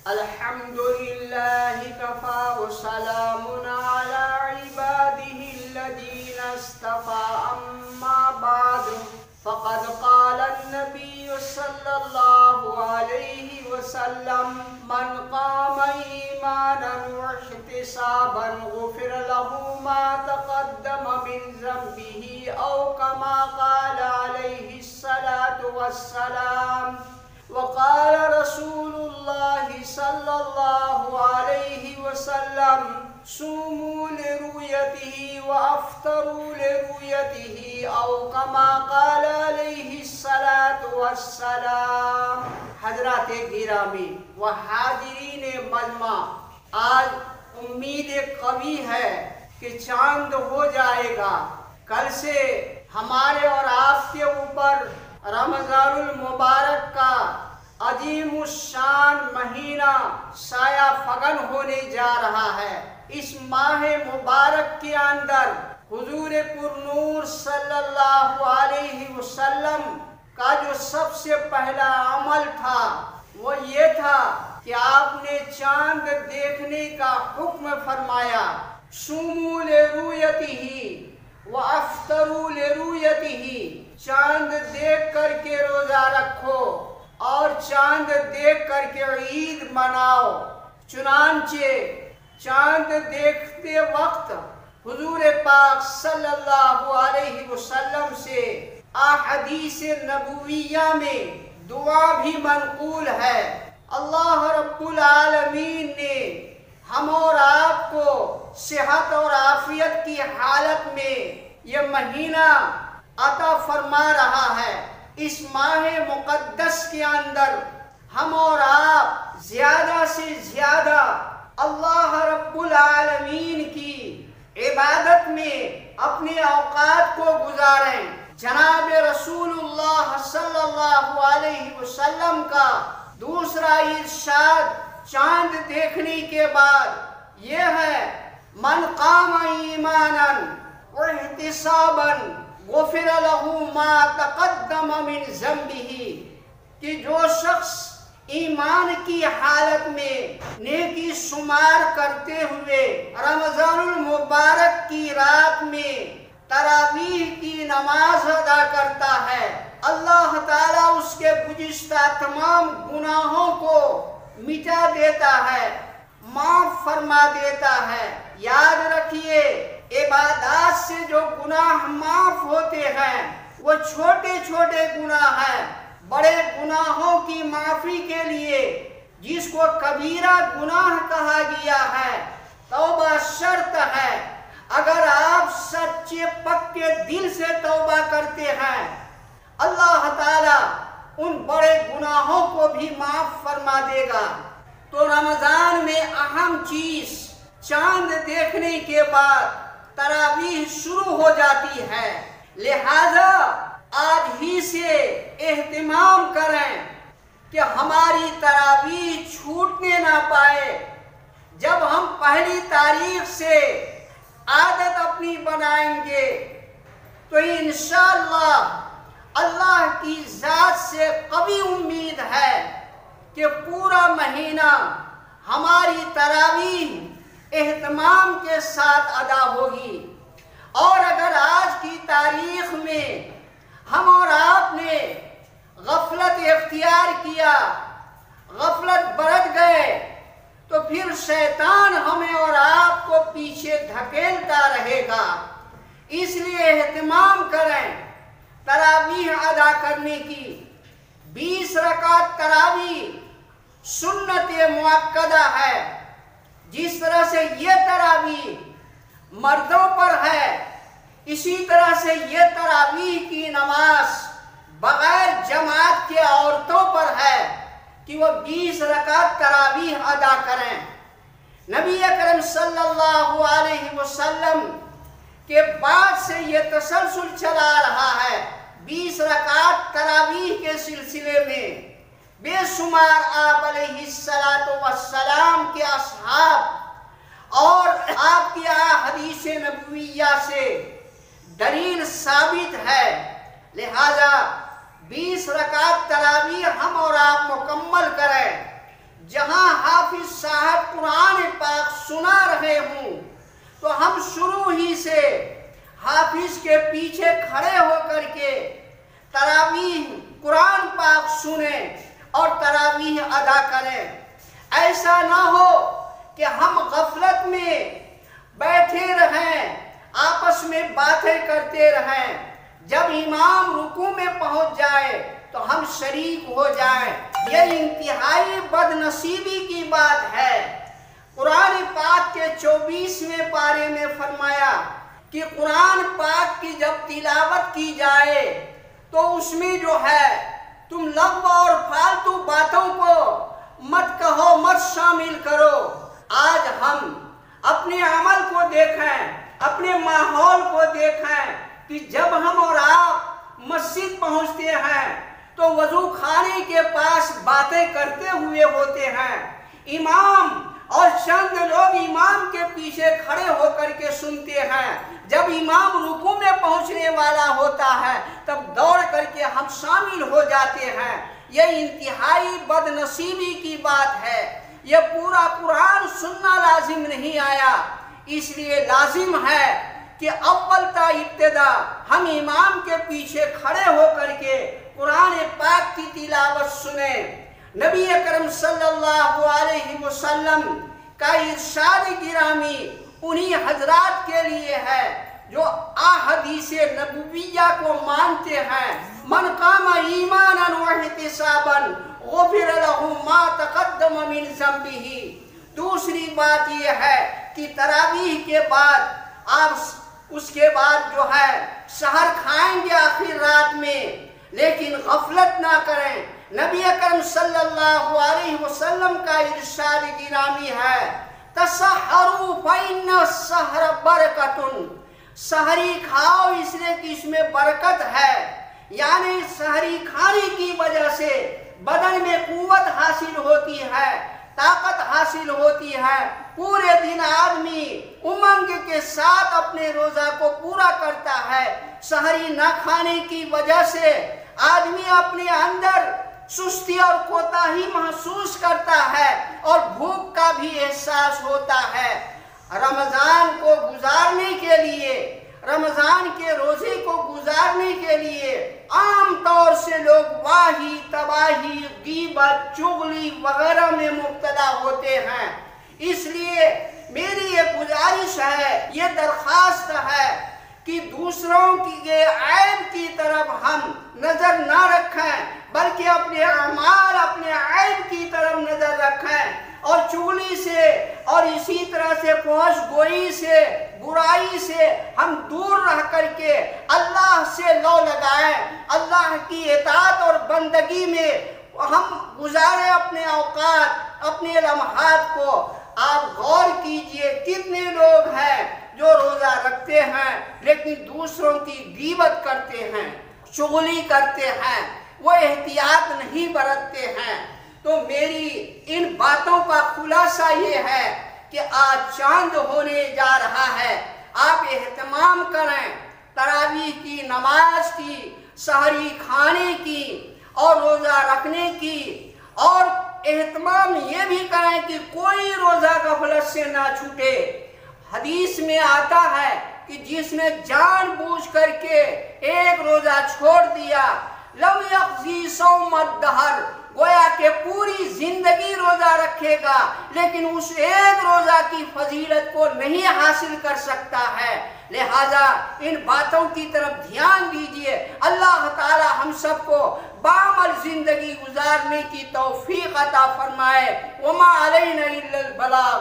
الحمد لله كفى وسلام على عباده الذين اصطفى أما بعد فقد قال النبي صلى الله عليه وسلم من قام إيمانا واحتسابا غفر له ما تقدم من ذنبه أو كما قال عليه الصلاة والسلام. وقال رسول الله صلى الله عليه وسلم صوموا لرؤيته وافطروا لرؤيته او كما قال عليه الصلاة والسلام. حضرات گرامی و حاضرین مجمع، آج امید قوی ہے کہ چاند ہو جائے گا. کل سے ہمارے اور آپ کے اوپر رمضان المبارک کا عظیم الشان مہینہ سایہ فگن ہونے جا رہا ہے. اس ماہ مبارک کے اندر حضور پرنور صلی اللہ علیہ وسلم کا جو سب سے پہلا عمل تھا وہ یہ تھا کہ آپ نے چاند دیکھنے کا حکم فرمایا. صوموا لرؤیتہ وافطروا لرؤیتہ، چاند دیکھ کر کے روزہ رکھو اور چاند دیکھ کر کے عید مناؤ. چنانچہ چاند دیکھتے وقت حضور پاک صلی اللہ علیہ وسلم سے احادیث نبویہ میں دعا بھی منقول ہے. اللہ رب العالمین نے ہم اور آپ کو صحت اور عافیت کی حالت میں یہ مہینہ عطا فرما رہا ہے. اس ماہ مقدس کے اندر ہم اور آپ زیادہ سے زیادہ اللہ رب العالمین کی عبادت میں اپنے اوقات کو گزاریں. جناب رسول اللہ صلی اللہ علیہ وسلم کا دوسرا ارشاد چاند دیکھنے کے بعد یہ ہے: من قام ایمانا واحتسابا غفر له ما تقدم من ذنبه، کہ جو شخص ایمان کی حالت میں نیکی شمار کرتے ہوئے رمضان المبارک کی رات میں تراویح کی نماز ادا کرتا ہے، اللہ تعالیٰ اس کے گزشتہ تمام گناہوں کو مٹا دیتا ہے، معاف فرما دیتا ہے. یاد رکھیے، عبادات سے جو گناہ معاف ہوتے ہیں وہ چھوٹے چھوٹے گناہ ہیں. بڑے گناہوں کی معافی کے لیے جس کو کبیرہ گناہ کہا گیا ہے، توبہ شرط ہے. اگر آپ سچے پکے دل سے توبہ کرتے ہیں، اللہ تعالیٰ ان بڑے گناہوں کو بھی معاف فرما دے گا. تو رمضان میں اہم چیز چاند دیکھنے کے بعد تراویح شروع ہو جاتی ہے. لہذا آج ہی سے اہتمام کریں کہ ہماری تراویح چھوٹنے نہ پائے. جب ہم پہلی تاریخ سے عادت اپنی بنائیں گے تو انشاءاللہ اللہ کی ذات سے قوی امید ہے کہ پورا مہینہ ہماری تراویح اہتمام کے ساتھ ادا ہوگی. اور اگر آج کی تاریخ میں ہم اور آپ نے غفلت اختیار کیا، غفلت برت گئے، تو پھر شیطان ہمیں اور آپ کو پیچھے دھکیلتا رہے گا. اس لیے اہتمام کریں تراویح ادا کرنے کی. 20 رکعت تراویح سنت مؤکدہ ہے. جس طرح سے یہ تراویح مردوں پر ہے، اسی طرح سے یہ تراویح کی نماز بغیر جماعت کے عورتوں پر ہے کہ وہ 20 رکعت تراویح ادا کریں. نبی اکرم صلی اللہ علیہ وسلم کے بعد سے یہ تسلسل چلا رہا ہے. 20 رکعت تراویح کے سلسلے میں بے شمار آپ علیہ السلام کے اصحاب اور آپ کی احادیث نبویہ سے دلیل ثابت ہے. لہذا 20 رکعت تراویح ہم اور آپ مکمل کریں. جہاں آپ صاحب قرآن پاک سنا رہے ہوں تو ہم شروع ہی سے حافظ کے پیچھے کھڑے ہو کر کے تراویح قرآن پاک سنیں اور تراویح ادا کریں۔ ایسا نہ ہو کہ ہم غفلت میں بیٹھے رہیں، آپس میں باتیں کرتے رہیں، جب امام رکوع میں پہنچ جائے تو ہم شریک ہو جائیں۔ یہ انتہائی بد نصیبی کی بات ہے۔ قرآن پاک کے 24ویں پارے میں فرمایا کہ قرآن پاک کی جب تلاوت کی جائے تو اس میں جو ہے تم لغو اور فالتو باتوں کو مت کہو، مت شامل کرو۔ آج ہم اپنے عمل کو دیکھیں، اپنے ماحول کو دیکھیں کہ جب ہم اور آپ مسجد پہنچتے ہیں تو وضو خانے کے پاس باتیں کرتے ہوئے ہوتے ہیں، امام اور چند لوگ امام کے پیچھے کھڑے ہو کر کے سنتے ہیں، جب امام رکوع میں پہنچنے والا ہوتا ہے تب دوڑ کر کے ہم شامل ہو جاتے ہیں۔ یہ انتہائی بد نصیبی کی بات ہے۔ یہ پورا قرآن سننا لازم نہیں آیا، اس لیے لازم ہے کہ اول تا ابتدا ہم امام کے پیچھے کھڑے ہو کر کے قرآن پاک کی تلاوت سنیں۔ نبی اکرم صلی اللہ علیہ وسلم کا ارشاد گرامی انہی حضرات کے لیے ہے جو احادیث نبویہ کو مانتے ہیں۔ من قام ایمانا واحتسابا غفر له ما تقدم من ذنبه۔ دوسری بات یہ ہے کہ تراویح کے بعد آپ اس کے بعد جو ہے سحر کھائیں گے آخر رات میں، لیکن غفلت نہ کریں۔ نبی اکرم صلی اللہ علیہ وسلم کا ارشاد گرامی ہے تسحروا فإن السحر برکۃ، سحری کھاؤ اس لیے کہ اس میں برکت ہے، یعنی سحری کھانے کی وجہ سے بدن میں قوت حاصل ہوتی ہے، طاقت حاصل ہوتی ہے، پورے دن آدمی امنگ کے ساتھ اپنے روزہ کو پورا کرتا ہے۔ سحری نہ کھانے کی وجہ سے آدمی اپنے اندر سستی اور کوتاہی محسوس کرتا ہے اور بھوک کا بھی احساس ہوتا ہے۔ رمضان کو گزارنے کے لیے، رمضان کے روزے کو گزارنے کے لیے عام طور سے لوگ واہی، تباہی، غیبت، چغلی وغیرہ میں مبتلا ہوتے ہیں۔ اس لیے میری یہ گزارش ہے، یہ درخواست ہے کہ دوسروں کے عیب کی طرف ہم نظر نہ رکھیں بلکہ اپنے اعمال، اپنے عیب کی طرف نظر رکھیں، اور چغلی سے اور اسی طرح سے فحش گوئی سے، برائی سے ہم دور رہ کر کے اللہ سے لو لگائیں، اللہ کی اطاعت اور بندگی میں ہم گزاریں اپنے اوقات، اپنے لمحات کو۔ آپ غور کیجئے کتنے لوگ ہیں جو روزہ رکھتے ہیں لیکن دوسروں کی غیبت کرتے ہیں، چغلی کرتے ہیں، وہ احتیاط نہیں برتتے ہیں۔ تو میری ان باتوں کا خلاصہ یہ ہے کہ آج چاند ہونے جا رہا ہے، آپ اہتمام کریں تراویح کی نماز کی، سحری کھانے کی اور روزہ رکھنے کی، اور اہتمام یہ بھی کریں کہ کوئی روزہ غفلت سے نہ چھوٹے۔ حدیث میں آتا ہے کہ جس نے جان بوجھ کر کے ایک روزہ چھوڑ دیا لم یقضی صوم الدہر، گویا کہ پوری زندگی روزہ رکھے گا لیکن اس ایک روزہ کی فضیلت کو نہیں حاصل کر سکتا ہے۔ لہذا ان باتوں کی طرف دھیان دیجئے۔ اللہ تعالی ہم سب کو بعمل زندگی گزارنے کی توفیق عطا فرمائے۔ وما علینا الا البلاغ۔